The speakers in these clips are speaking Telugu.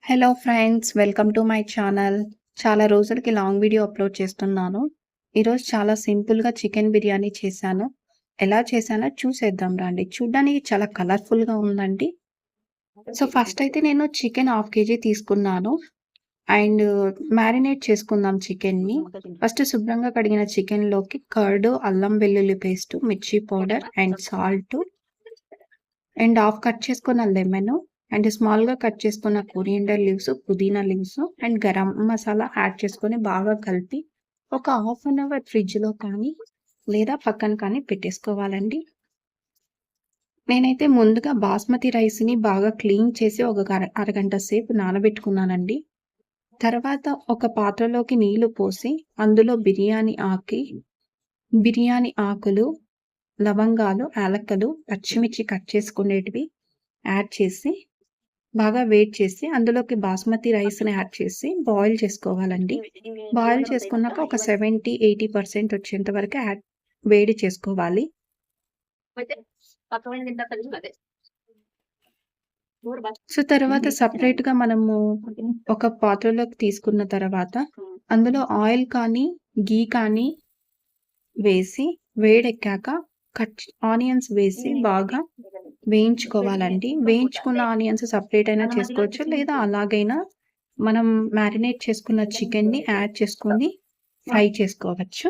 Hello friends, welcome to my channel. చాలా రోజులకి లాంగ్ వీడియో అప్లోడ్ చేస్తున్నాను. ఈరోజు చాలా సింపుల్‌గా చికెన్ బిర్యానీ చేశాను. ఎలా చేశానో చూసేద్దాం రండి. చూడ్డానికి చాలా కలర్‌ఫుల్‌గా ఉందండి. సో, ఫస్ట్ అయితే నేను చికెన్ హాఫ్ కేజీ తీసుకున్నాను. అండ్ మ్యారినేట్ చేసుకుందాం చికెన్‌ని. ఫస్ట్ శుభ్రంగా కడిగిన చికెన్‌లోకి కర్డ్, అల్లం వెల్లుల్లి పేస్టు, మిర్చి powder and salt and half cut చేసుకున్న లెమను అండ్ స్మాల్‌గా కట్ చేసుకున్న కొరియండర్ లీవ్స్, పుదీనా leaves and garam masala add చేసుకొని బాగా కలిపి ఒక హాఫ్ అన్ అవర్ ఫ్రిడ్జ్‌లో కానీ లేదా పక్కన కానీ పెట్టేసుకోవాలండి. నేనైతే ముందుగా బాస్మతి రైస్‌ని బాగా క్లీన్ చేసి ఒక అరగంట సేపు నానబెట్టుకున్నానండి. తర్వాత ఒక పాత్రలోకి నీళ్లు పోసి అందులో బిర్యానీ ఆకులు, లవంగాలు, యాలక్కలు, పచ్చిమిర్చి కట్ చేసుకునేటివి యాడ్ చేసి బాగా వేడి చేసి అందులోకి బాస్మతి రైస్‌ని యాడ్ చేసి బాయిల్ చేసుకోవాలండి. బాయిల్ చేసుకున్నాక ఒక 70-80% వచ్చేంత వరకు వేడి చేసుకోవాలి. సో, తర్వాత సెపరేట్‌గా మనము ఒక పాత్రలోకి తీసుకున్న తర్వాత అందులో ఆయిల్ కానీ, ఘీ కానీ వేసి వేడెక్కాక ఆనియన్స్ వేసి బాగా వేయించుకోవాలండి. వేయించుకున్న ఆనియన్స్ సెపరేట్ అయినా చేసుకోవచ్చు. లేదా అలాగైనా మనం మ్యారినేట్ చేసుకున్న చికెన్‌ని యాడ్ చేసుకొని ఫ్రై చేసుకోవచ్చు.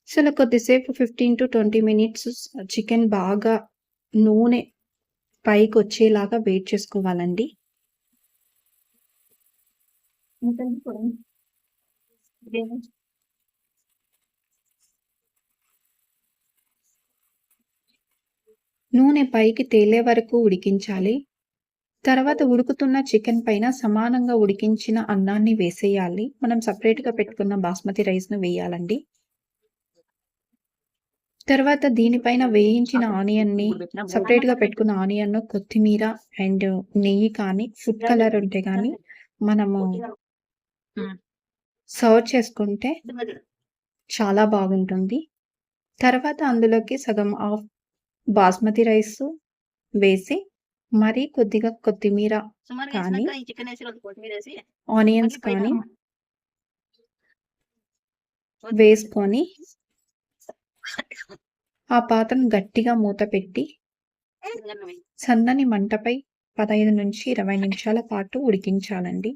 సో, ఇలా కొద్దిసేపు 15-20 మినిట్స్ చికెన్ బాగా నూనె పైకొచ్చేలాగా వెయిట్ చేసుకోవాలండి. నూనె పైకి తేలే వరకు ఉడికించాలి. తర్వాత ఉడుకుతున్న చికెన్ పైన సమానంగా ఉడికించిన అన్నాన్ని వేసేయాలి. మనం సెపరేట్‌గా పెట్టుకున్న బాస్మతి రైస్‌ని వేయాలండి. తర్వాత దీనిపైన వేయించిన ఆనియన్‌ని, సెపరేట్‌గా పెట్టుకున్న ఆనియన్‌ను, కొత్తిమీర అండ్ నెయ్యి కానీ, ఫుడ్ కలర్ ఉంటే గానీ మనము సర్వ్ చేసుకుంటే చాలా బాగుంటుంది. తర్వాత అందులోకి సగం ఆఫ్ బాస్మతి రైస్ వేసి, మరీ కొద్దిగా కొత్తిమీర కానీ, ఆనియన్స్ కానీ వేసుకొని ఆ పాత్రను గట్టిగా మూత పెట్టి సన్నని మంటపై 15-20 నిమిషాల పాటు ఉడికించాలండి.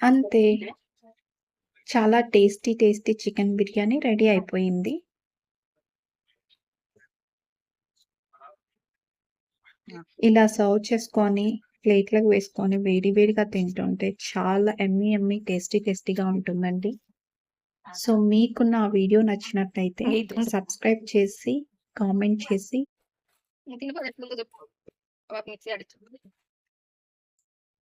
అంతే. చాలా టేస్టీ చికెన్ బిర్యానీ రెడీ అయిపోయింది. ఇలా సర్వ్ చేసుకొని ప్లేట్‌లోకి వేసుకొని వేడిగా తింటుంటే చాలా యమ్మీ టేస్టీగా ఉంటుందండి. సో, మీకు నా వీడియో నచ్చినట్టయితే సబ్స్క్రైబ్ చేసి, కామెంట్ చేసి